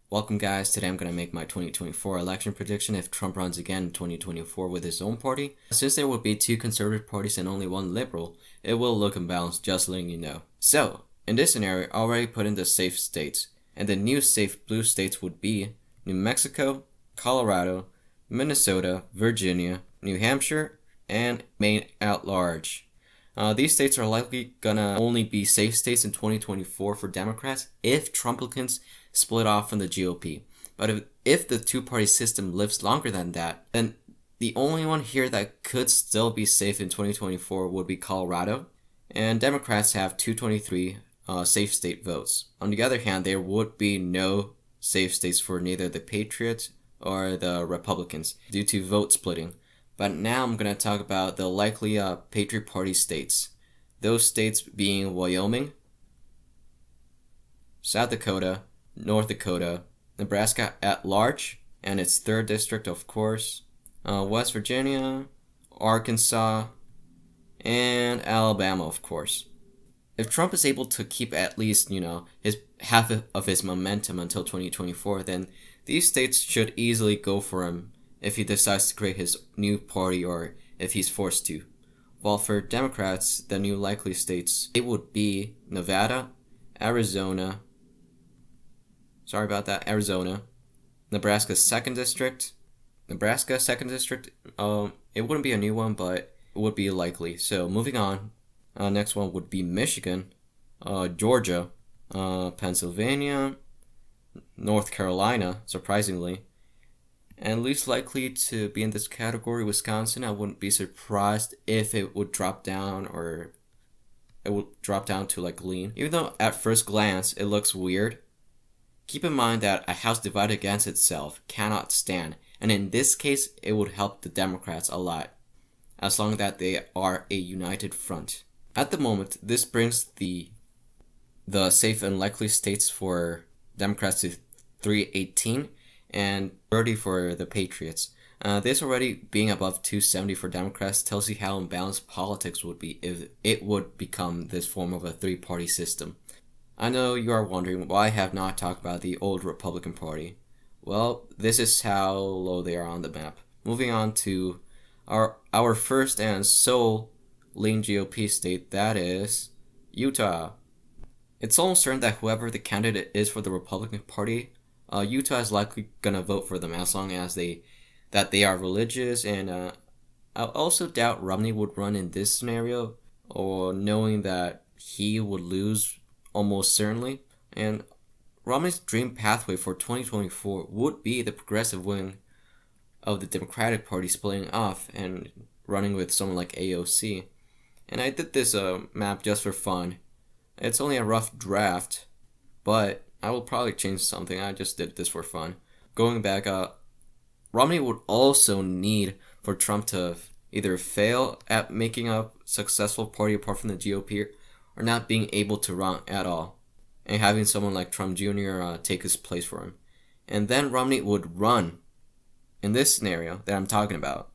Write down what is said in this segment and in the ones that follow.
Welcome guys, today I'm going to make my 2024 election prediction if Trump runs again in 2024 with his own party. Since there will be two conservative parties and only one liberal, it will look imbalanced, just letting you know. So, in this scenario, I already put in the safe states, and the new safe blue states would be New Mexico, Colorado, Minnesota, Virginia, New Hampshire, and Maine at large. These states are likely gonna only be safe states in 2024 for Democrats if Trumplicans split off from the GOP. But if the two-party system lives longer than that, then the only one here that could still be safe in 2024 would be Colorado, and Democrats have 223 safe state votes. On the other hand, there would be no safe states for neither the Patriot or the Republicans due to vote splitting. But now I'm going to talk about the likely Patriot Party states. Those states being Wyoming, South Dakota, North Dakota, Nebraska at large, and its 3rd district, of course, West Virginia, Arkansas, and Alabama, of course. If Trump is able to keep at least, his half of his momentum until 2024, then these states should easily go for him if he decides to create his new party or if he's forced to. While for Democrats, the new likely states, it would be Nevada, Arizona, Nebraska 2nd District. It wouldn't be a new one, but it would be likely. So moving on, next one would be Michigan, Georgia, Pennsylvania, North Carolina, surprisingly. And least likely to be in this category, Wisconsin. I wouldn't be surprised if it would drop down to like lean. Even though at first glance it looks weird, keep in mind that a house divided against itself cannot stand. And in this case, it would help the Democrats a lot, as long as they are a united front. At the moment, this brings the safe and likely states for Democrats to 318 and 30 for the Patriots. This already being above 270 for Democrats tells you how imbalanced politics would be if it would become this form of a three-party system. I know you are wondering why I have not talked about the old Republican Party. Well, this is how low they are on the map. Moving on to our first and sole lean GOP state, that is Utah. It's almost certain that whoever the candidate is for the Republican Party, Utah is likely gonna vote for them as long as they are religious, and I also doubt Romney would run in this scenario, or knowing that he would lose almost certainly. And Romney's dream pathway for 2024 would be the progressive wing of the Democratic Party splitting off and running with someone like AOC. And I did this map just for fun. It's only a rough draft, but I will probably change something. I just did this for fun. Going back, Romney would also need for Trump to either fail at making a successful party apart from the GOP or not being able to run at all, and having someone like Trump Jr. Take his place for him. And then Romney would run in this scenario that I'm talking about.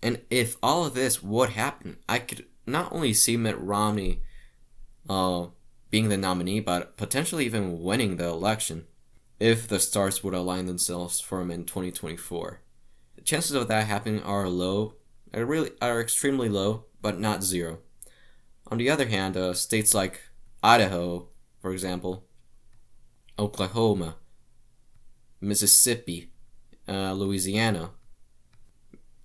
And if all of this would happen, I could not only see Mitt Romney being the nominee, but potentially even winning the election if the stars would align themselves for him in 2024. The chances of that happening are low, are extremely low, but not zero. On the other hand, states like Idaho, for example, Oklahoma, Mississippi, Louisiana,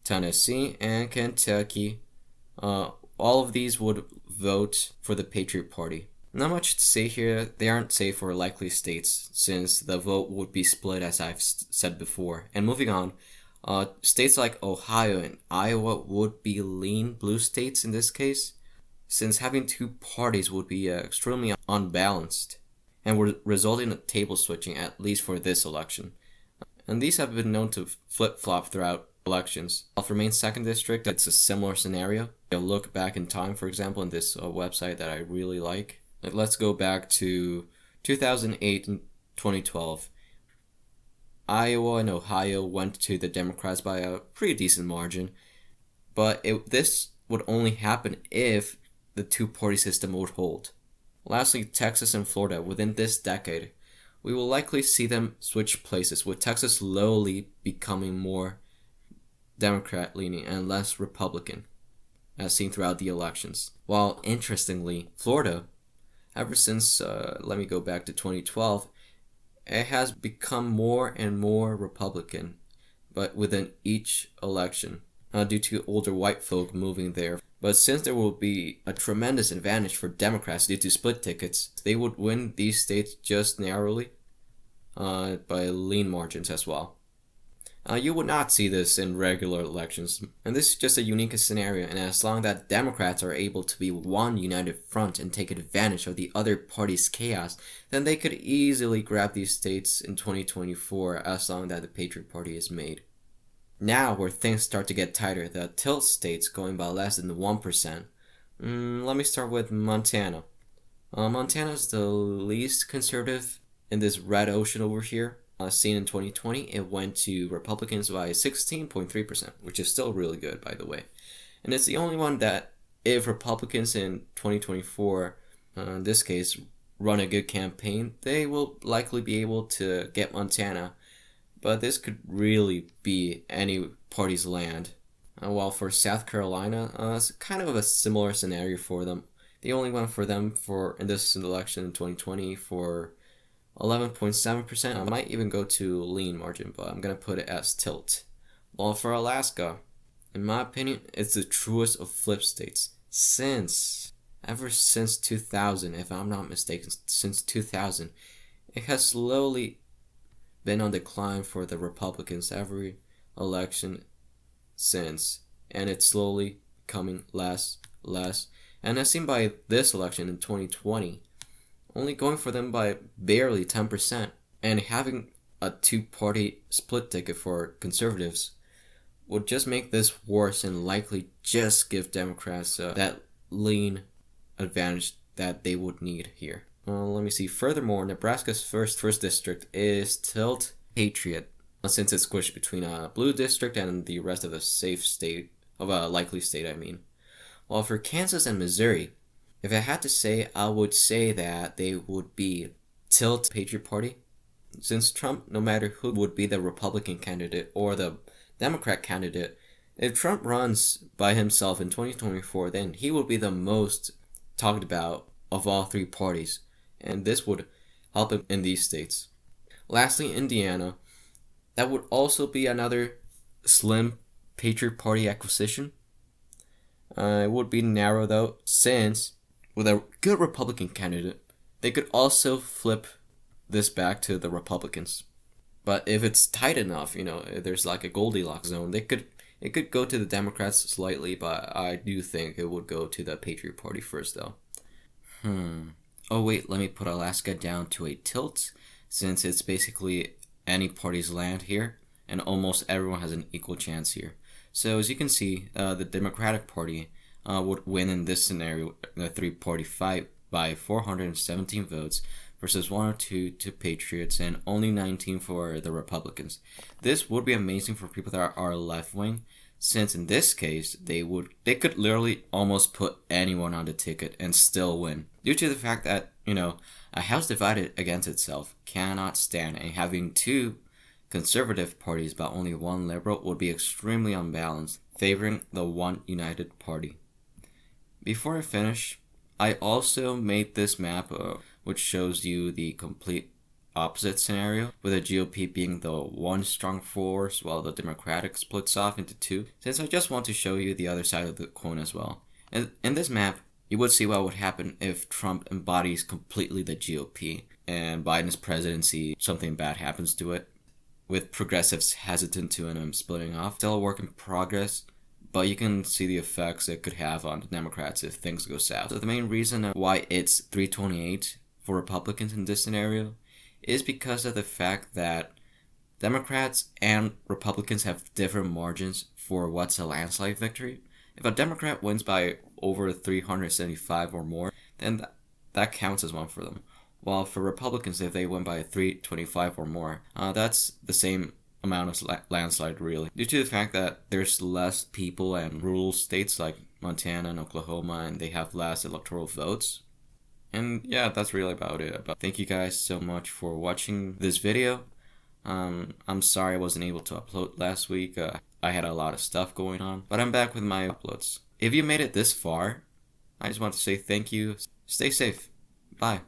Tennessee, and Kentucky, all of these would vote for the Patriot Party. Not much to say here. They aren't safe or likely states since the vote would be split, as I've said before. And moving on, states like Ohio and Iowa would be lean blue states in this case, since having two parties would be extremely unbalanced and would result in a table switching, at least for this election. And these have been known to flip-flop throughout elections. While for Maine's 2nd District, it's a similar scenario. You'll look back in time, for example, in this website that I really like. Let's go back to 2008 and 2012. Iowa and Ohio went to the Democrats by a pretty decent margin, but this would only happen if the two-party system would hold. Lastly, Texas and Florida within this decade we will likely see them switch places, with Texas slowly becoming more Democrat-leaning and less Republican, as seen throughout the elections. While, interestingly, Florida, ever since, let me go back to 2012, it has become more and more Republican, but within each election, due to older white folk moving there. But since there will be a tremendous advantage for Democrats due to split tickets, they would win these states just narrowly, by lean margins as well. You would not see this in regular elections, and this is just a unique scenario, and as long as Democrats are able to be one united front and take advantage of the other party's chaos, then they could easily grab these states in 2024 as long as the Patriot Party is made. Now, where things start to get tighter, the tilt states going by less than 1%. Let me start with Montana. Montana is the least conservative in this red ocean over here. Seen in 2020, it went to Republicans by 16.3%, which is still really good, by the way. And it's the only one that, if Republicans in 2024, in this case, run a good campaign, they will likely be able to get Montana. But this could really be any party's land. While for South Carolina, it's kind of a similar scenario for them. The only one for them in this election in 2020 for 11.7%. I might even go to lean margin, but I'm going to put it as tilt. While for Alaska, in my opinion, it's the truest of flip states. Ever since 2000, if I'm not mistaken, since 2000, it has slowly been on decline for the Republicans every election since. And it's slowly becoming less. And as seen by this election in 2020, only going for them by barely 10%, and having a two-party split ticket for conservatives would just make this worse and likely just give Democrats that lean advantage that they would need here. Let me see. Furthermore, Nebraska's first district is tilt Patriot, since it's squished between a blue district and the rest of the likely state, I mean. While for Kansas and Missouri, if I had to say, I would say that they would be tilt Patriot Party. Since Trump, no matter who would be the Republican candidate or the Democrat candidate, if Trump runs by himself in 2024, then he will be the most talked about of all three parties. And this would help him in these states. Lastly, Indiana. That would also be another slim Patriot Party acquisition. It would be narrow though, since with a good Republican candidate, they could also flip this back to the Republicans. But if it's tight enough, there's like a Goldilocks zone, it could go to the Democrats slightly, but I do think it would go to the Patriot Party first though. Oh wait, let me put Alaska down to a tilt, since it's basically any party's land here, and almost everyone has an equal chance here. So as you can see, the Democratic Party would win in this scenario, the three-party fight, by 417 votes versus 102 to Patriots and only 19 for the Republicans. This would be amazing for people that are left-wing, since in this case, they could literally almost put anyone on the ticket and still win. Due to the fact that, a house divided against itself cannot stand, and having two conservative parties but only one liberal would be extremely unbalanced, favoring the one united party. Before I finish, I also made this map which shows you the complete opposite scenario, with the GOP being the one strong force while the Democratic splits off into two, since I just want to show you the other side of the coin as well. And in this map, you would see what would happen if Trump embodies completely the GOP and Biden's presidency, something bad happens to it, with progressives hesitant to him splitting off. Still a work in progress, but you can see the effects it could have on the Democrats if things go south. So the main reason why it's 328 for Republicans in this scenario is because of the fact that Democrats and Republicans have different margins for what's a landslide victory. If a Democrat wins by over 375 or more, then that counts as one for them. While for Republicans, if they win by 325 or more, that's the same amount of landslide really. Due to the fact that there's less people and rural states like Montana and Oklahoma, and they have less electoral votes, And yeah, that's really about it. Thank you guys so much for watching this video. I'm sorry I wasn't able to upload last week. I had a lot of stuff going on, but I'm back with my uploads. If you made it this far, I just want to say thank you. Stay safe. Bye.